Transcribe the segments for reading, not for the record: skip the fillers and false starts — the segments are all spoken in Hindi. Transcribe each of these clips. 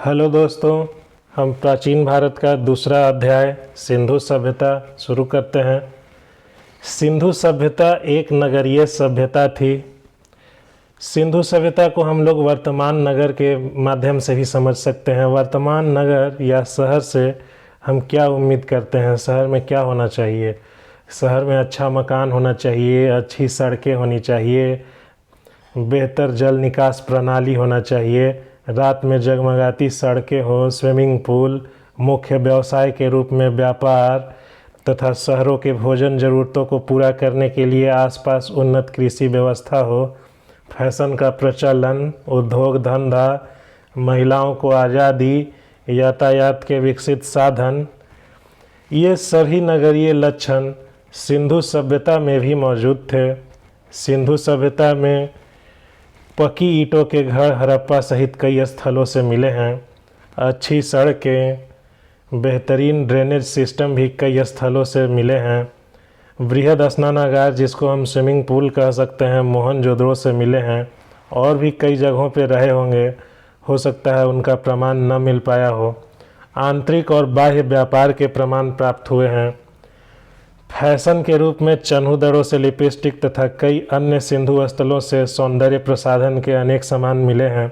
हेलो दोस्तों, हम प्राचीन भारत का दूसरा अध्याय सिंधु सभ्यता शुरू करते हैं। सिंधु सभ्यता एक नगरीय सभ्यता थी। सिंधु सभ्यता को हम लोग वर्तमान नगर के माध्यम से भी समझ सकते हैं। वर्तमान नगर या शहर से हम क्या उम्मीद करते हैं, शहर में क्या होना चाहिए। शहर में अच्छा मकान होना चाहिए, अच्छी सड़कें होनी चाहिए, बेहतर जल निकास प्रणाली होना चाहिए, रात में जगमगाती सड़कें हों, स्विमिंग पूल, मुख्य व्यवसाय के रूप में व्यापार तथा शहरों के भोजन ज़रूरतों को पूरा करने के लिए आसपास उन्नत कृषि व्यवस्था हो, फैशन का प्रचलन, उद्योग धंधा, महिलाओं को आज़ादी, यातायात के विकसित साधन, ये सभी नगरीय लक्षण सिंधु सभ्यता में भी मौजूद थे। सिंधु सभ्यता में पक्की ईंटों के घर हड़प्पा सहित कई स्थलों से मिले हैं। अच्छी सड़कें, बेहतरीन ड्रेनेज सिस्टम भी कई स्थलों से मिले हैं। बृहद स्नानागार, जिसको हम स्विमिंग पूल कह सकते हैं, मोहनजोदड़ो से मिले हैं। और भी कई जगहों पे रहे होंगे, हो सकता है उनका प्रमाण न मिल पाया हो। आंतरिक और बाह्य व्यापार के प्रमाण प्राप्त हुए हैं। फैशन के रूप में चन्हुदड़ों से लिपस्टिक तथा कई अन्य सिंधु स्थलों से सौंदर्य प्रसाधन के अनेक सामान मिले हैं।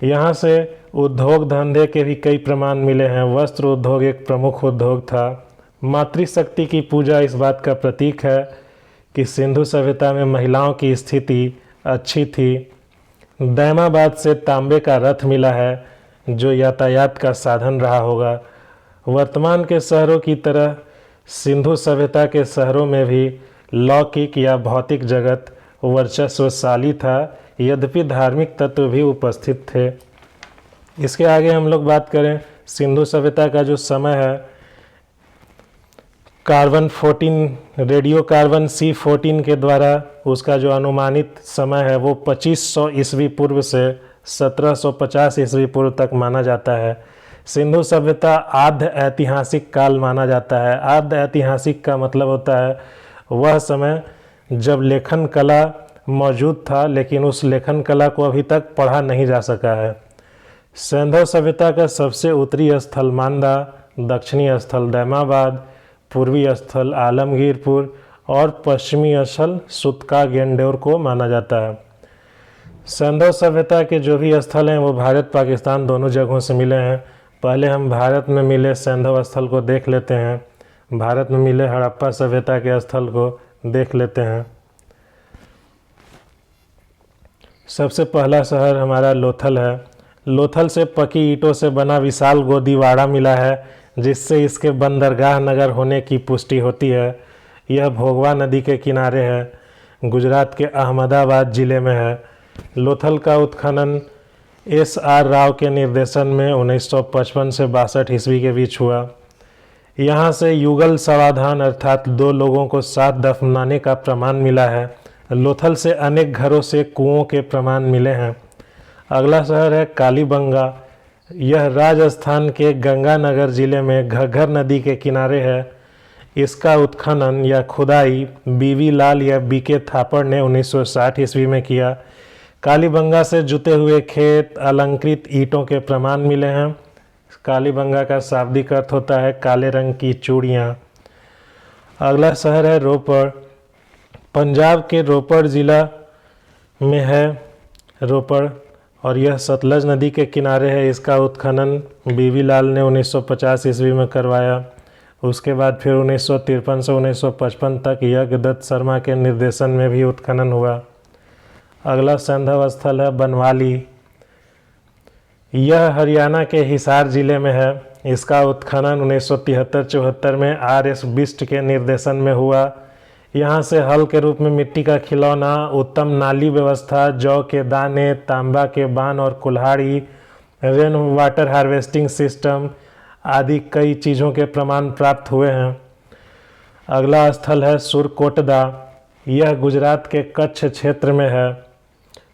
यहाँ से उद्योग धंधे के भी कई प्रमाण मिले हैं। वस्त्र उद्योग एक प्रमुख उद्योग था। मातृशक्ति की पूजा इस बात का प्रतीक है कि सिंधु सभ्यता में महिलाओं की स्थिति अच्छी थी। दैमाबाद से तांबे का रथ मिला है, जो यातायात का साधन रहा होगा। वर्तमान के शहरों की तरह सिंधु सभ्यता के शहरों में भी लौकिक या भौतिक जगत वर्चस्वशाली था, यद्यपि धार्मिक तत्व भी उपस्थित थे। इसके आगे हम लोग बात करें, सिंधु सभ्यता का जो समय है, कार्बन 14 रेडियो कार्बन C14 के द्वारा उसका जो अनुमानित समय है वो 2500 ईस्वी पूर्व से 1750 ईस्वी पूर्व तक माना जाता है। सिंधु सभ्यता आद्य ऐतिहासिक काल माना जाता है। आद्य ऐतिहासिक का मतलब होता है वह समय जब लेखन कला मौजूद था, लेकिन उस लेखन कला को अभी तक पढ़ा नहीं जा सका है। सिंधु सभ्यता का सबसे उत्तरी स्थल मांदा, दक्षिणी स्थल दैमाबाद, पूर्वी स्थल आलमगीरपुर और पश्चिमी स्थल सुतका गेंडेर को माना जाता है। सिंधु सभ्यता के जो भी स्थल हैं वो भारत पाकिस्तान दोनों जगहों से मिले हैं। पहले हम भारत में मिले सिंधु स्थल को देख लेते हैं। भारत में मिले हड़प्पा सभ्यता के स्थल को देख लेते हैं। सबसे पहला शहर हमारा लोथल है। लोथल से पक्की ईंटों से बना विशाल गोदीवाड़ा मिला है, जिससे इसके बंदरगाह नगर होने की पुष्टि होती है। यह भोगवा नदी के किनारे है, गुजरात के अहमदाबाद जिले में है। लोथल का उत्खनन S.R. राव के निर्देशन में 1955 से 62 ईस्वी के बीच हुआ। यहाँ से युगल समाधान अर्थात 2 लोगों को साथ दफनाने का प्रमाण मिला है। लोथल से अनेक घरों से कुओं के प्रमाण मिले हैं। अगला शहर है कालीबंगा। यह राजस्थान के गंगानगर जिले में घग्गर नदी के किनारे है। इसका उत्खनन या खुदाई बीवी लाल या बीके थापड़ ने 1960 ईस्वी में किया। कालीबंगा से जुते हुए खेत, अलंकृत ईंटों के प्रमाण मिले हैं। कालीबंगा का शाब्दिक अर्थ होता है काले रंग की चूड़ियाँ। अगला शहर है रोपड़। पंजाब के रोपड़ जिला में है रोपड़, और यह सतलज नदी के किनारे है। इसका उत्खनन बीवी लाल ने 1950 ईस्वी में करवाया। उसके बाद फिर 1953 से 1955 तक यज्ञदत्त शर्मा के निर्देशन में भी उत्खनन हुआ। अगला सिंधु स्थल है बनवाली। यह हरियाणा के हिसार जिले में है। इसका उत्खनन 1973-74 में R.S. बिष्ट के निर्देशन में हुआ। यहाँ से हल के रूप में मिट्टी का खिलौना, उत्तम नाली व्यवस्था, जौ के दाने, तांबा के बान और कुल्हाड़ी, रेन वाटर हार्वेस्टिंग सिस्टम आदि कई चीज़ों के प्रमाण प्राप्त हुए हैं। अगला स्थल है सुरकोटदा। यह गुजरात के कच्छ क्षेत्र में है।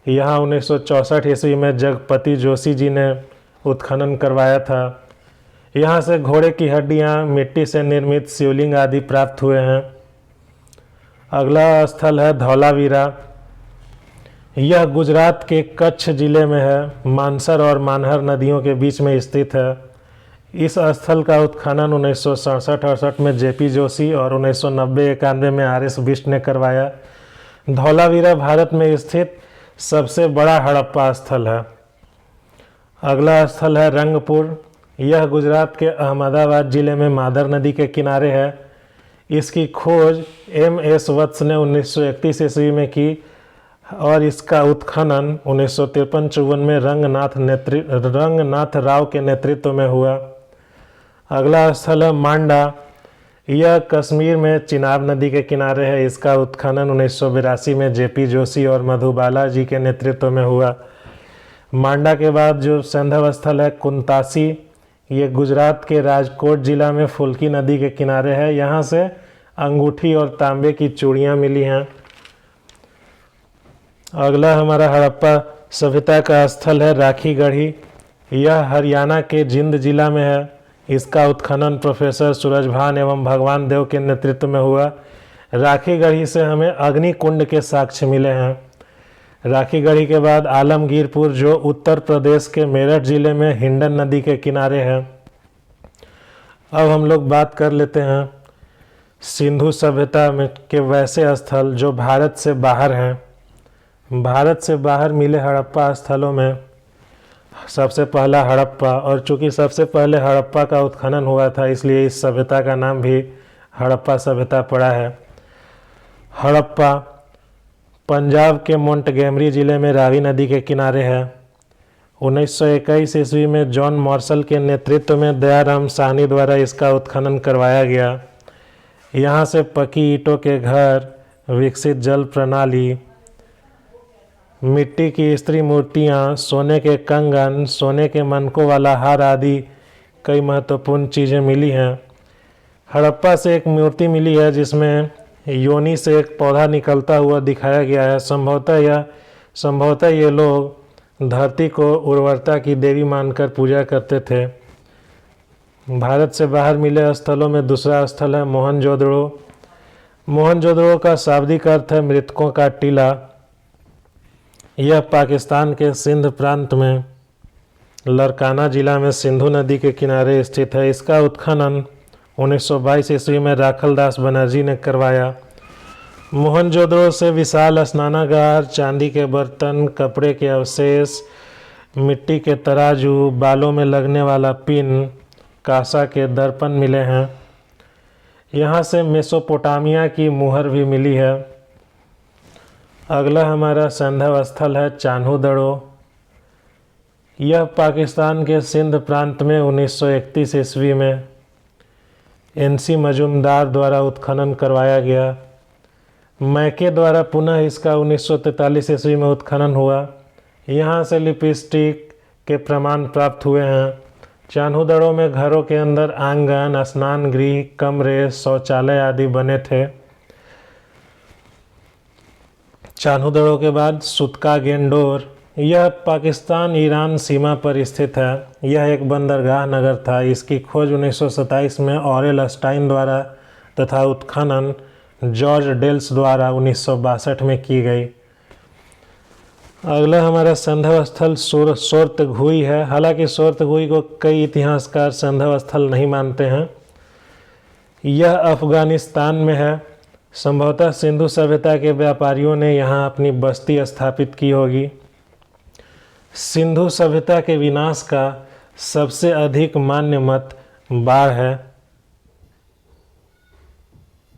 यहाँ 1964 ईस्वी में जगपति जोशी जी ने उत्खनन करवाया था। यहाँ से घोड़े की हड्डियाँ, मिट्टी से निर्मित शिवलिंग आदि प्राप्त हुए हैं। अगला स्थल है धौलावीरा। यह गुजरात के कच्छ जिले में है, मानसर और मानहर नदियों के बीच में स्थित है। इस स्थल का उत्खनन 1967-68 में जेपी जोशी और 1990-91 में आर एस बिष्ट ने करवाया। धौलावीरा भारत में स्थित सबसे बड़ा हड़प्पा स्थल है। अगला स्थल है रंगपुर। यह गुजरात के अहमदाबाद जिले में मादर नदी के किनारे है। इसकी खोज एम.एस. वत्स ने 1931 ईस्वी में की और इसका उत्खनन 1953-54 में रंगनाथ राव के नेतृत्व में हुआ। अगला स्थल है मांडा। यह कश्मीर में चिनाब नदी के किनारे है। इसका उत्खनन 1982 में जेपी जोशी और मधुबाला जी के नेतृत्व में हुआ। मांडा के बाद जो संधव स्थल है कुंतासी, ये गुजरात के राजकोट जिला में फुल्की नदी के किनारे है। यहाँ से अंगूठी और तांबे की चूड़ियाँ मिली हैं। अगला हमारा हड़प्पा सभ्यता का स्थल है राखीगढ़ी। यह हरियाणा के जिंद जिला में है। इसका उत्खनन प्रोफेसर सूरजभान एवं भगवान देव के नेतृत्व में हुआ। राखीगढ़ी से हमें अग्निकुंड के साक्ष्य मिले हैं। राखीगढ़ी के बाद आलमगीरपुर जो उत्तर प्रदेश के मेरठ जिले में हिंडन नदी के किनारे है। अब हम लोग बात कर लेते हैं सिंधु सभ्यता में के वैसे स्थल जो भारत से बाहर हैं। भारत से बाहर मिले हड़प्पा स्थलों में सबसे पहला हड़प्पा, और चूंकि सबसे पहले हड़प्पा का उत्खनन हुआ था इसलिए इस सभ्यता का नाम भी हड़प्पा सभ्यता पड़ा है। हड़प्पा पंजाब के मोंटगेमरी जिले में रावी नदी के किनारे है। 1921 ईस्वी में जॉन मार्शल के नेतृत्व में दयाराम साहनी द्वारा इसका उत्खनन करवाया गया। यहाँ से पकी ईंटों के घर, विकसित जल प्रणाली, मिट्टी की स्त्री मूर्तियाँ, सोने के कंगन, सोने के मनकों वाला हार आदि कई महत्वपूर्ण चीज़ें मिली हैं। हड़प्पा से एक मूर्ति मिली है जिसमें योनि से एक पौधा निकलता हुआ दिखाया गया है। संभवतः ये लोग धरती को उर्वरता की देवी मानकर पूजा करते थे। भारत से बाहर मिले स्थलों में दूसरा स्थल है मोहनजोदड़ो। मोहनजोदड़ो का शाब्दिक अर्थ है मृतकों का टीला। यह पाकिस्तान के सिंध प्रांत में लरकाना जिला में सिंधु नदी के किनारे स्थित है। इसका उत्खनन 1922 ईस्वी में राखल दास बनर्जी ने करवाया। मोहनजोदड़ो से विशाल स्नानागार, चांदी के बर्तन, कपड़े के अवशेष, मिट्टी के तराजू, बालों में लगने वाला पिन, कांसा के दर्पण मिले हैं। यहाँ से मेसोपोटामिया की मुहर भी मिली है। अगला हमारा संधव स्थल है चान्होदड़ो। यह पाकिस्तान के सिंध प्रांत में 1931 ईस्वी में एन.सी. मजूमदार द्वारा उत्खनन करवाया गया। मैके द्वारा पुनः इसका 1943 ईस्वी में उत्खनन हुआ। यहाँ से लिपस्टिक के प्रमाण प्राप्त हुए हैं। चान्होदड़ो में घरों के अंदर आंगन, स्नान गृह, कमरे, शौचालय आदि बने थे। चान्होदड़ो के बाद सुतका गेंडोर। यह पाकिस्तान ईरान सीमा पर स्थित है। यह एक बंदरगाह नगर था। इसकी खोज 1927 में ऑरेल स्टाइन द्वारा तथा उत्खनन जॉर्ज डेल्स द्वारा 1962 में की गई। अगला हमारा संधव स्थल सोर्तघुई है। हालांकि सोर्तघुई को कई इतिहासकार संधव स्थल नहीं मानते हैं। यह अफगानिस्तान में है। संभवतः सिंधु सभ्यता के व्यापारियों ने यहाँ अपनी बस्ती स्थापित की होगी। सिंधु सभ्यता के विनाश का सबसे अधिक मान्य मत बाढ़ है।